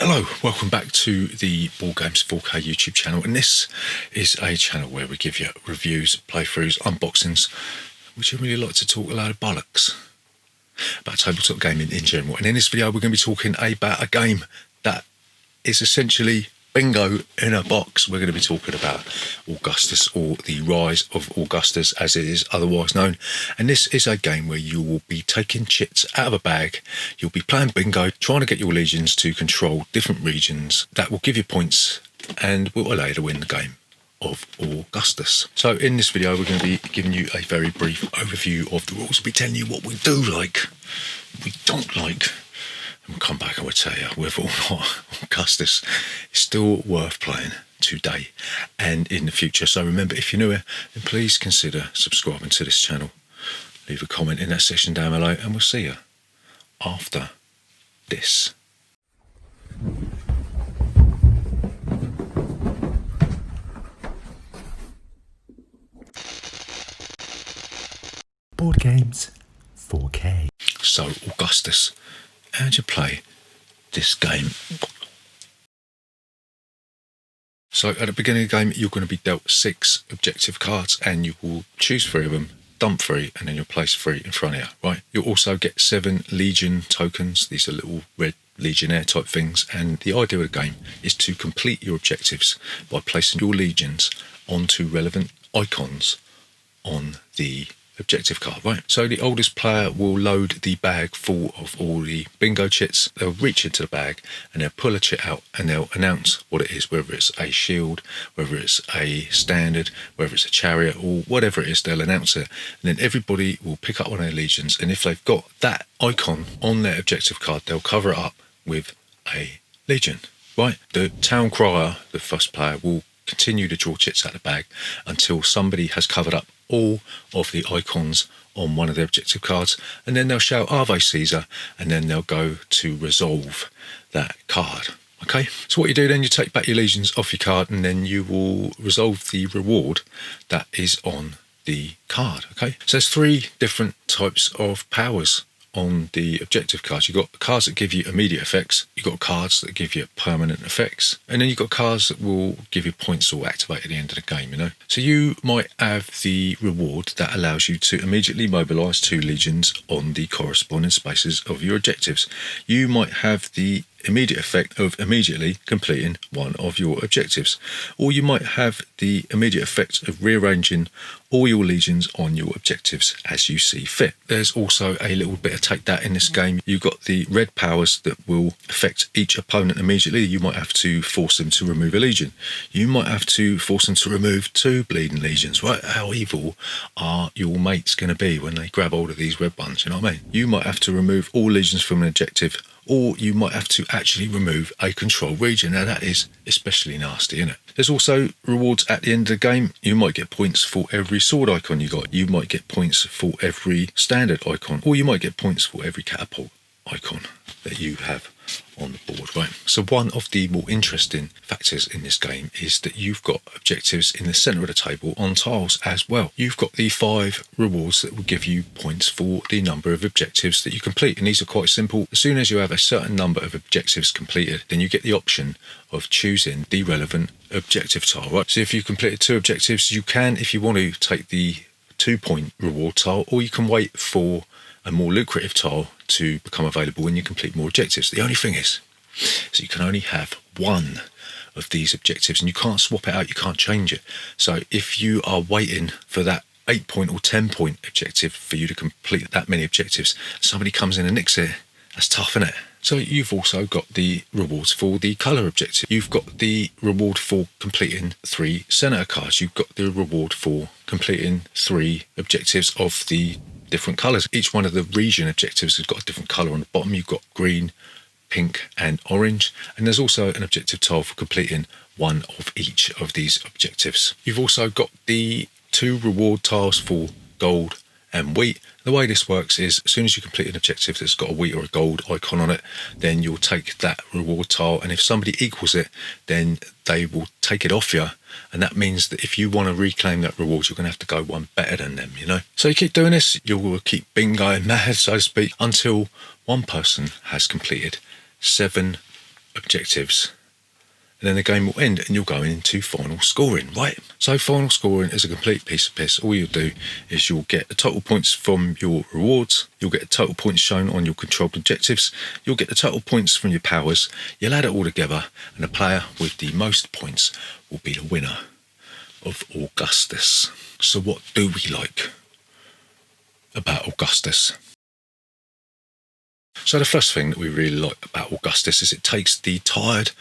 Hello, welcome back to the Board Games 4K YouTube channel, and this is a channel where we give you reviews, playthroughs, unboxings. We generally like to talk a load of bollocks about tabletop gaming in general. And in this video we're going to be talking about a game that is essentially bingo in a box. We're going to be talking about Augustus, or the Rise of Augustus as it is otherwise known. And this is a game where you will be taking chits out of a bag. You'll be playing bingo, trying to get your legions to control different regions that will give you points and will allow you to win the game of Augustus. So in this video we're going to be giving you a very brief overview of the rules. We'll be telling you what we do like, what we don't like, and we'll come back and we'll tell you whether or not Augustus is still worth playing today and in the future. So remember, if you're new here, then please consider subscribing to this channel. Leave a comment in that section down below, and we'll see you after this. Board Games 4K. So Augustus, how do you play this game? So at the beginning of the game you're going to be dealt 6 objective cards, and you will choose 3 of them, dump 3, and then you'll place 3 in front of you, right? You'll also get 7 legion tokens. These are little red legionnaire type things, and the idea of the game is to complete your objectives by placing your legions onto relevant icons on the objective card, right? So the oldest player will load the bag full of all the bingo chits. They'll reach into the bag and they'll pull a chit out and they'll announce what it is, whether it's a shield, whether it's a standard, whether it's a chariot, or whatever it is. They'll announce it, and then everybody will pick up one of their legions, and if they've got that icon on their objective card, they'll cover it up with a legion, right? The town crier, the first player, will continue to draw chits out of the bag until somebody has covered up all of the icons on one of the objective cards, and then they'll shout Ave Caesar, and then they'll go to resolve that card. Okay, so what you do then, you take back your legions off your card, and then you will resolve the reward that is on the card. Okay, so there's 3 different types of powers on the objective cards. You've got cards that give you immediate effects, you've got cards that give you permanent effects, and then you've got cards that will give you points or activate at the end of the game, you know. So you might have the reward that allows you to immediately mobilise 2 legions on the corresponding spaces of your objectives. You might have the immediate effect of immediately completing one of your objectives, or you might have the immediate effect of rearranging all your legions on your objectives as you see fit. There's also a little bit of take that in this game. You've got the red powers that will affect each opponent immediately. You might have to force them to remove a legion. You might have to force them to remove 2 bleeding legions, right? How evil are your mates going to be when they grab hold of these red ones, you know what I mean? You might have to remove all legions from an objective, or you might have to actually remove a control region. Now that is especially nasty, isn't it? There's also rewards at the end of the game. You might get points for every sword icon you got. You might get points for every standard icon, or you might get points for every catapult icon that you have on the board, right? So one of the more interesting factors in this game is that you've got objectives in the centre of the table on tiles as well. You've got the 5 rewards that will give you points for the number of objectives that you complete, and these are quite simple. As soon as you have a certain number of objectives completed, then you get the option of choosing the relevant objective tile, right? So if you completed 2 objectives, you can, if you want to, take the 2-point reward tile, or you can wait for a more lucrative tile to become available when you complete more objectives. The only thing is, so you can only have 1 of these objectives, and you can't swap it out, you can't change it. So if you are waiting for that 8-point or 10-point objective for you to complete that many objectives, somebody comes in and nicks it, that's tough, isn't it? So you've also got the rewards for the colour objective. You've got the reward for completing 3 senator cards. You've got the reward for completing 3 objectives of the different colours. Each one of the region objectives has got a different colour on the bottom. You've got green, pink and orange, and there's also an objective tile for completing 1 of each of these objectives. You've also got the 2 reward tiles for gold and wheat. The way this works is, as soon as you complete an objective that's got a wheat or a gold icon on it, then you'll take that reward tile, and if somebody equals it, then they will take it off you, and that means that if you want to reclaim that reward, you're going to have to go one better than them, you know. So you keep doing this, you will keep bingoing mad, so to speak, until one person has completed 7 objectives, and then the game will end and you'll go into final scoring, right? So final scoring is a complete piece of piss. All you'll do is you'll get the total points from your rewards, you'll get the total points shown on your controlled objectives, you'll get the total points from your powers, you'll add it all together, and the player with the most points will be the winner of Augustus. So what do we like about Augustus? So the first thing that we really like about Augustus is it takes the tired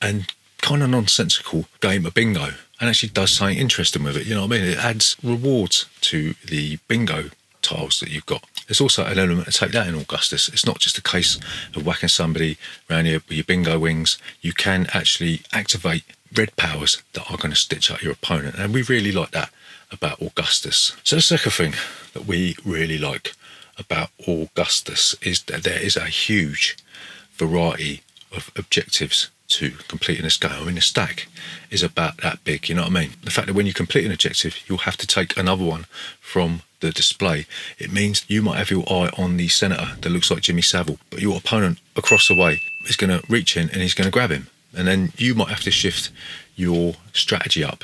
and kind of nonsensical game of bingo and actually does something interesting with it. You know what I mean? It adds rewards to the bingo tiles that you've got. There's also an element to take that in Augustus. It's not just a case of whacking somebody around here with your bingo wings. You can actually activate red powers that are going to stitch up your opponent, and we really like that about Augustus. So the second thing that we really like about Augustus is that there is a huge variety of objectives to complete in this game. I mean, the stack is about that big, you know what I mean? The fact that when you complete an objective, you'll have to take another one from the display. It means you might have your eye on the senator that looks like Jimmy Savile, but your opponent across the way is going to reach in and he's going to grab him. And then you might have to shift your strategy up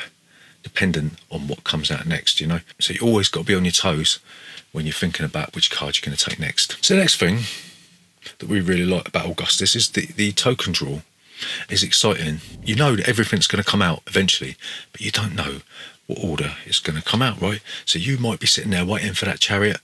dependent on what comes out next, you know? So you always got to be on your toes when you're thinking about which card you're going to take next. So the next thing that we really like about Augustus is the token draw is exciting. You know that everything's going to come out eventually, but you don't know what order it's going to come out, right? So you might be sitting there waiting for that chariot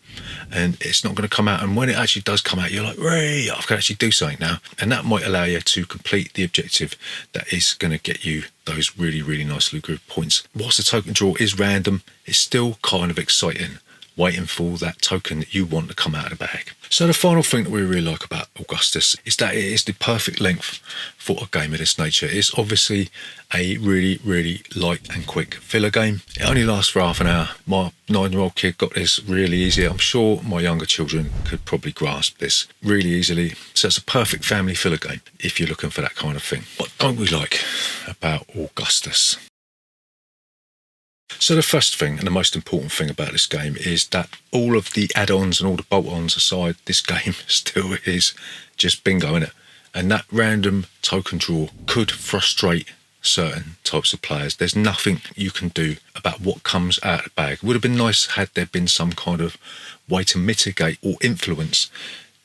and it's not going to come out, and when it actually does come out, you're like, "Ray, I can actually do something now," and that might allow you to complete the objective that is going to get you those really, really nice lucrative points. Whilst the token draw is random, it's still kind of exciting, waiting for that token that you want to come out of the bag. So the final thing that we really like about Augustus is that it is the perfect length for a game of this nature. It's obviously a really, really light and quick filler game. It only lasts for half an hour. My 9-year-old kid got this really easy. I'm sure my younger children could probably grasp this really easily. So it's a perfect family filler game if you're looking for that kind of thing. What don't we like about Augustus? So the first thing and the most important thing about this game is that all of the add-ons and all the bolt-ons aside, this game still is just bingo, innit? And that random token draw could frustrate certain types of players. There's nothing you can do about what comes out of the bag. It would have been nice had there been some kind of way to mitigate or influence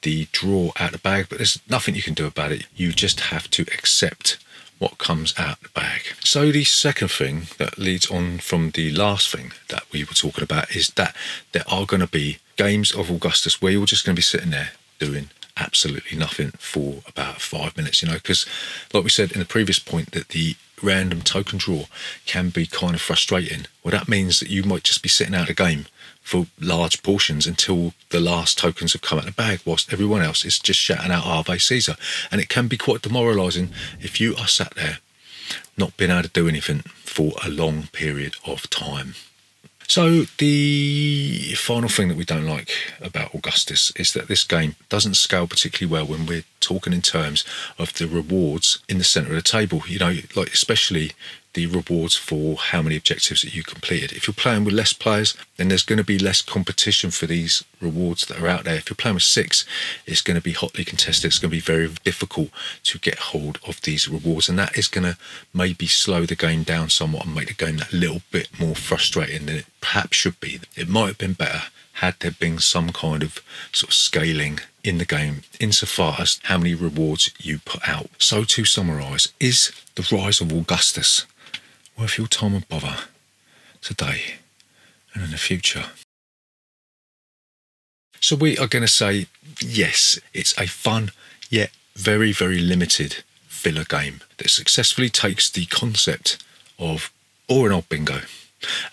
the draw out of the bag, but there's nothing you can do about it. You just have to accept what comes out of the bag. So the second thing that leads on from the last thing that we were talking about is that there are going to be games of Augustus where you're just going to be sitting there doing absolutely nothing for about 5 minutes, you know, because like we said in the previous point that the random token draw can be kind of frustrating. Well, that means that you might just be sitting out a game for large portions until the last tokens have come out of the bag, whilst everyone else is just shouting out Ave Caesar. And it can be quite demoralising if you are sat there not being able to do anything for a long period of time. So the final thing that we don't like about Augustus is that this game doesn't scale particularly well when we're talking in terms of the rewards in the centre of the table. You know, like especially the rewards for how many objectives that you completed. If you're playing with less players, then there's going to be less competition for these rewards that are out there. If you're playing with 6, it's going to be hotly contested. It's going to be very difficult to get hold of these rewards, and that is going to maybe slow the game down somewhat and make the game that little bit more frustrating than it perhaps should be. It might have been better had there been some kind of sort of scaling in the game insofar as how many rewards you put out. So to summarise, is the rise of Augustus worth your time and bother today and in the future? So we are going to say yes, it's a fun yet very, very limited filler game that successfully takes the concept of boring old bingo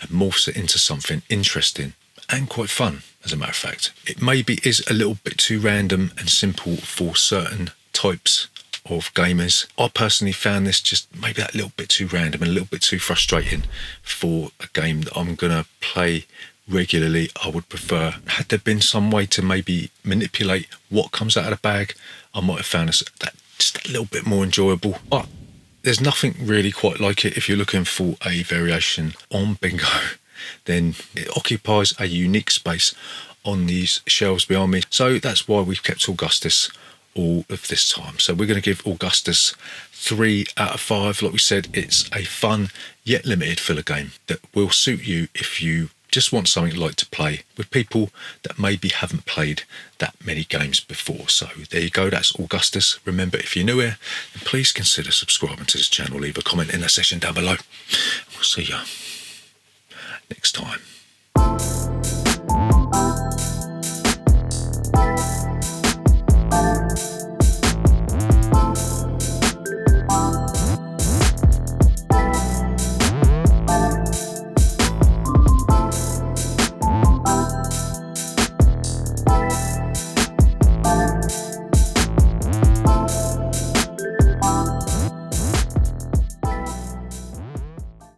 and morphs it into something interesting and quite fun, as a matter of fact. It maybe is a little bit too random and simple for certain types of gamers. I personally found this just maybe that little bit too random and a little bit too frustrating for a game that I'm going to play regularly. I would prefer, had there been some way to maybe manipulate what comes out of the bag, I might have found this that just a little bit more enjoyable. But there's nothing really quite like it. If you're looking for a variation on bingo, then it occupies a unique space on these shelves behind me. So that's why we've kept Augustus all of this time. So we're going to give Augustus 3 out of 5. Like we said, it's a fun yet limited filler game that will suit you if you just want something like to play with people that maybe haven't played that many games before. So there you go, that's Augustus. Remember, if you're new here, then please consider subscribing to this channel. Leave a comment in the section down below. We'll see you next time.